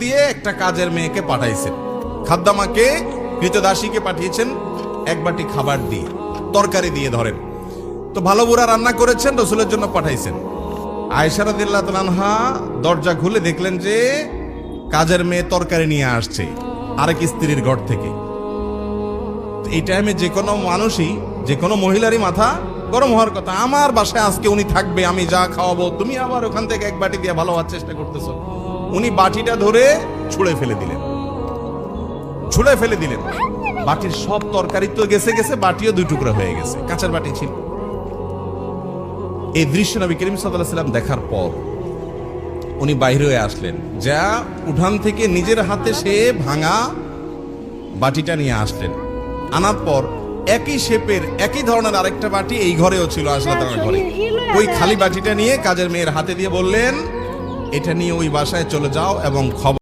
দিয়ে একটা কাজের মেয়েকে পাঠাইছেন, খাদ্দামাকে, কৃতদাসীকে পাঠিয়েছেন এক বাটি খাবার দিয়ে, তরকারি দিয়ে ধরেন। তো ভালো বুড়া রান্না করেছেন, রসুলের জন্য পাঠাইছেন। আয়েশা রাদিয়াল্লাহু তাআলা আনহা দরজা খুলে দেখলেন যে কাজের মেয়ে তরকারি নিয়ে আসছে আরেক স্ত্রীর ঘর থেকে। এই টাইমে যে কোনো মানুষই, যে কোনো মহিলারই মাথা গরম হওয়ার কথা। আমার বাসায় আজকে উনি থাকবে, আমি যা খাওয়াবো, তুমি আবার ওখান থেকে এক বাটি দিয়ে ভালো হওয়ার চেষ্টা করতেছো। উনি বাটিটা ধরে ছুঁড়ে ফেলে দিলেন, ছুঁড়ে ফেলে দিলেন। বাটির সব তরকারি তো গেছে গেছে, বাটিও দুই টুকরা হয়ে গেছে, কাঁচের বাটি ছিল। এই দৃশ্য নবী করিম সাল্লাল্লাহু আলাইহি ওয়াসাল্লাম দেখার পর উনি বাইরে হয়ে আসলেন, যা উঠান থেকে নিজের হাতে সে ভাঙা বাটিটা নিয়ে আসলেন। আনার পর একই শেপের একই ধরনের আরেকটা বাটি এই ঘরেও ছিল, আয়েশা তার ঘরে। ওই খালি বাটিটা নিয়ে কাজের মেয়ের হাতে দিয়ে বললেন, এটা নিয়ে ওই বাসায় চলে যাও এবং খবর